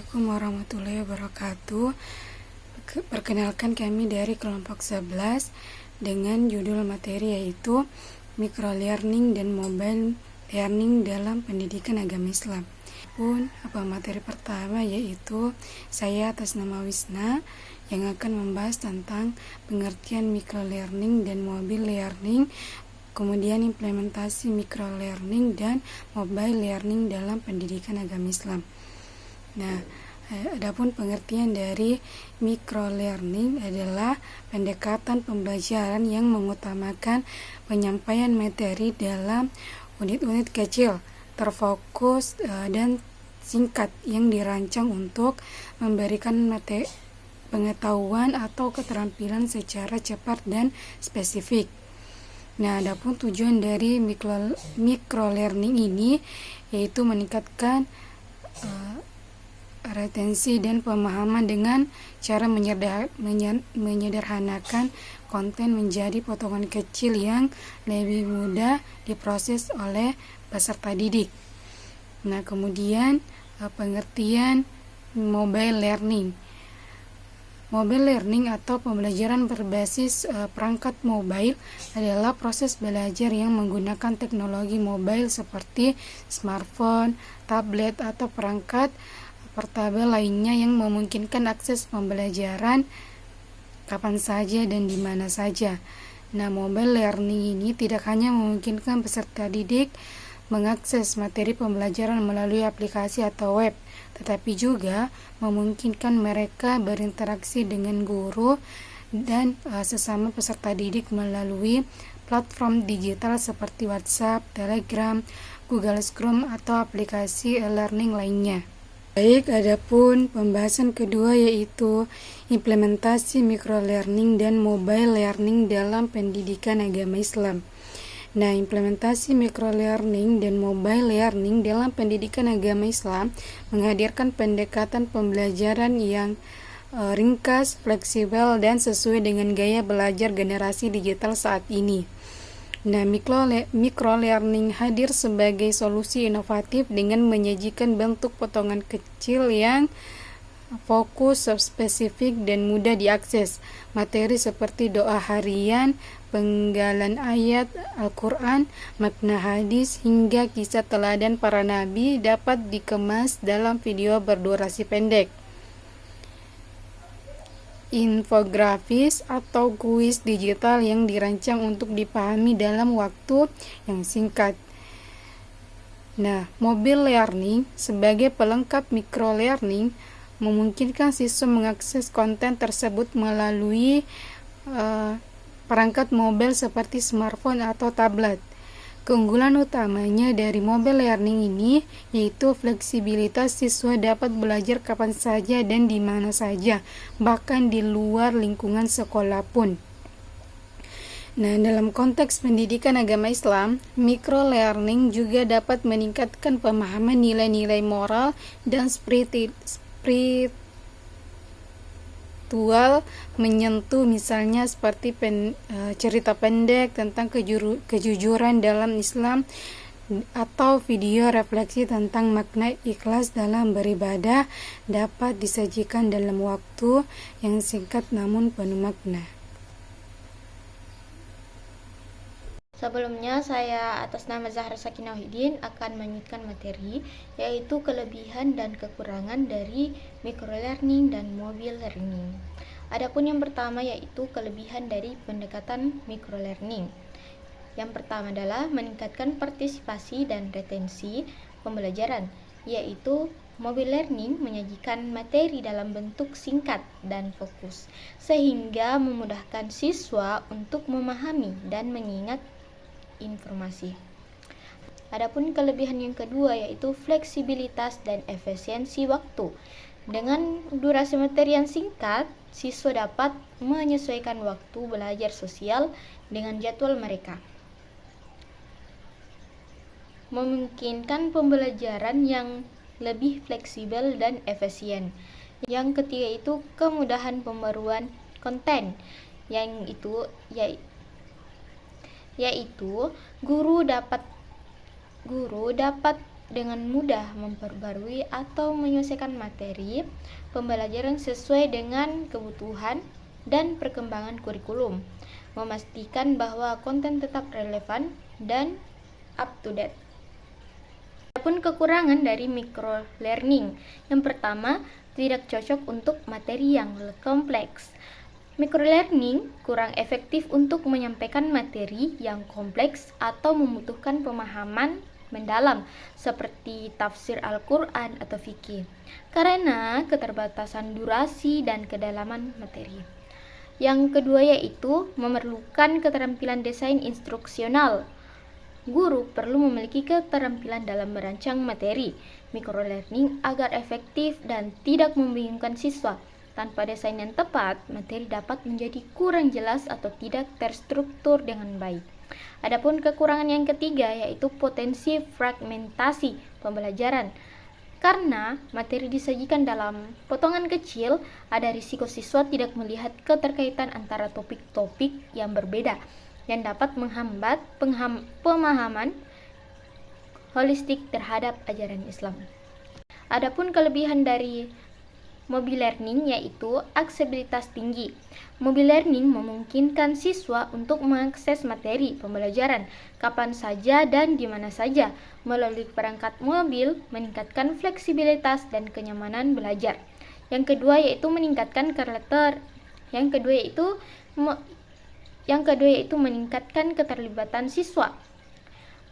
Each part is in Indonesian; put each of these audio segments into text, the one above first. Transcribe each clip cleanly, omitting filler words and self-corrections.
Assalamualaikum warahmatullahi wabarakatuh. Perkenalkan, kami dari kelompok 11 dengan judul materi yaitu microlearning dan mobile learning dalam pendidikan agama Islam. Materi pertama yaitu saya atas nama Wisna yang akan membahas tentang pengertian microlearning dan mobile learning, kemudian implementasi microlearning dan mobile learning dalam pendidikan agama Islam. Nah, adapun pengertian dari microlearning adalah pendekatan pembelajaran yang mengutamakan penyampaian materi dalam unit-unit kecil, terfokus dan singkat yang dirancang untuk memberikan pengetahuan atau keterampilan secara cepat dan spesifik. Nah, adapun tujuan dari microlearning ini yaitu meningkatkan retensi dan pemahaman dengan cara menyederhanakan konten menjadi potongan kecil yang lebih mudah diproses oleh peserta didik. Nah, kemudian pengertian mobile learning. Mobile learning atau pembelajaran berbasis perangkat mobile adalah proses belajar yang menggunakan teknologi mobile seperti smartphone, tablet, atau perangkat portabel lainnya yang memungkinkan akses pembelajaran kapan saja dan di mana saja. Nah, mobile learning ini tidak hanya memungkinkan peserta didik mengakses materi pembelajaran melalui aplikasi atau web, tetapi juga memungkinkan mereka berinteraksi dengan guru dan sesama peserta didik melalui platform digital seperti WhatsApp, Telegram, Google Chrome, atau aplikasi e-learning lainnya. Baik, adapun pembahasan kedua yaitu implementasi microlearning dan mobile learning dalam pendidikan agama Islam. Nah, implementasi microlearning dan mobile learning dalam pendidikan agama Islam menghadirkan pendekatan pembelajaran yang ringkas, fleksibel, dan sesuai dengan gaya belajar generasi digital saat ini. Nah, microlearning hadir sebagai solusi inovatif dengan menyajikan bentuk potongan kecil yang fokus, spesifik, dan mudah diakses. Materi seperti doa harian, penggalan ayat Al-Quran, makna hadis, hingga kisah teladan para nabi dapat dikemas dalam video berdurasi pendek, infografis, atau kuis digital yang dirancang untuk dipahami dalam waktu yang singkat. Nah, mobile learning sebagai pelengkap microlearning memungkinkan siswa mengakses konten tersebut melalui perangkat mobile seperti smartphone atau tablet. Keunggulan utamanya dari mobile learning ini yaitu fleksibilitas, siswa dapat belajar kapan saja dan di mana saja, bahkan di luar lingkungan sekolah pun. Nah, dalam konteks pendidikan agama Islam, microlearning juga dapat meningkatkan pemahaman nilai-nilai moral dan spiritual, menyentuh misalnya seperti cerita pendek tentang kejujuran dalam Islam atau video refleksi tentang makna ikhlas dalam beribadah dapat disajikan dalam waktu yang singkat namun penuh makna. Sebelumnya, saya atas nama Zahra Sakinah Wahidin akan menyebutkan materi yaitu kelebihan dan kekurangan dari microlearning dan mobile learning. Adapun yang pertama yaitu kelebihan dari pendekatan microlearning. Yang pertama adalah meningkatkan partisipasi dan retensi pembelajaran, yaitu mobile learning menyajikan materi dalam bentuk singkat dan fokus, sehingga memudahkan siswa untuk memahami dan mengingat informasi. Adapun kelebihan yang kedua yaitu fleksibilitas dan efisiensi waktu. Dengan durasi materi yang singkat, siswa dapat menyesuaikan waktu belajar sosial dengan jadwal mereka, memungkinkan pembelajaran yang lebih fleksibel dan efisien. Yang ketiga itu kemudahan pembaruan konten, yaitu guru dapat dengan mudah memperbarui atau menyelesaikan materi pembelajaran sesuai dengan kebutuhan dan perkembangan kurikulum, memastikan bahwa konten tetap relevan dan up to date. Adapun kekurangan dari microlearning, yang pertama, tidak cocok untuk materi yang kompleks. Microlearning kurang efektif untuk menyampaikan materi yang kompleks atau membutuhkan pemahaman mendalam seperti tafsir Al-Quran atau fikih, karena keterbatasan durasi dan kedalaman materi. Yang kedua yaitu memerlukan keterampilan desain instruksional. Guru perlu memiliki keterampilan dalam merancang materi microlearning agar efektif dan tidak membingungkan siswa. Tanpa desain yang tepat, materi dapat menjadi kurang jelas atau tidak terstruktur dengan baik. Adapun kekurangan yang ketiga yaitu potensi fragmentasi pembelajaran. Karena materi disajikan dalam potongan kecil, ada risiko siswa tidak melihat keterkaitan antara topik-topik yang berbeda yang dapat menghambat pemahaman holistik terhadap ajaran Islam. Adapun kelebihan dari mobile learning yaitu aksesibilitas tinggi. Mobile learning memungkinkan siswa untuk mengakses materi pembelajaran kapan saja dan di mana saja melalui perangkat mobil, meningkatkan fleksibilitas dan kenyamanan belajar. Yang kedua yaitu meningkatkan meningkatkan keterlibatan siswa.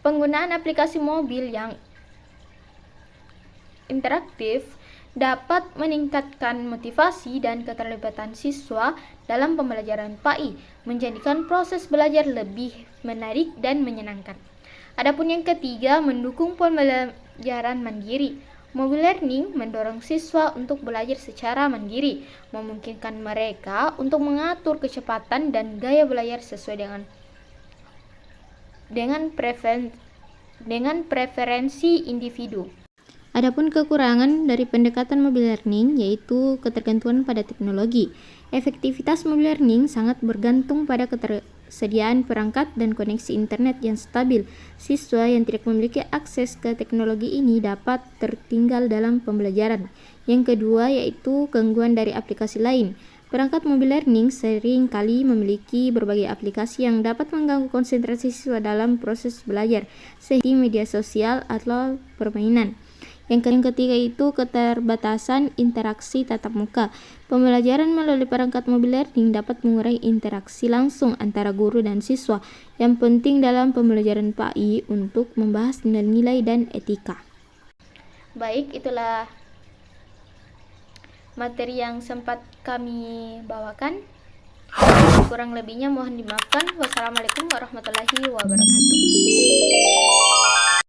Penggunaan aplikasi mobil yang interaktif dapat meningkatkan motivasi dan keterlibatan siswa dalam pembelajaran PAI, menjadikan proses belajar lebih menarik dan menyenangkan. Adapun yang ketiga, mendukung pembelajaran mandiri. Mobile learning mendorong siswa untuk belajar secara mandiri, memungkinkan mereka untuk mengatur kecepatan dan gaya belajar sesuai dengan preferensi individu. Adapun kekurangan dari pendekatan mobile learning yaitu ketergantungan pada teknologi. Efektivitas mobile learning sangat bergantung pada ketersediaan perangkat dan koneksi internet yang stabil. Siswa yang tidak memiliki akses ke teknologi ini dapat tertinggal dalam pembelajaran. Yang kedua yaitu gangguan dari aplikasi lain. Perangkat mobile learning sering kali memiliki berbagai aplikasi yang dapat mengganggu konsentrasi siswa dalam proses belajar, seperti media sosial atau permainan. Yang ketiga itu keterbatasan interaksi tatap muka. Pembelajaran melalui perangkat mobile learning dapat mengurangi interaksi langsung antara guru dan siswa yang penting dalam pembelajaran PAI untuk membahas nilai-nilai dan etika. Baik, itulah materi yang sempat kami bawakan. Kurang lebihnya mohon dimaafkan. Wassalamualaikum warahmatullahi wabarakatuh.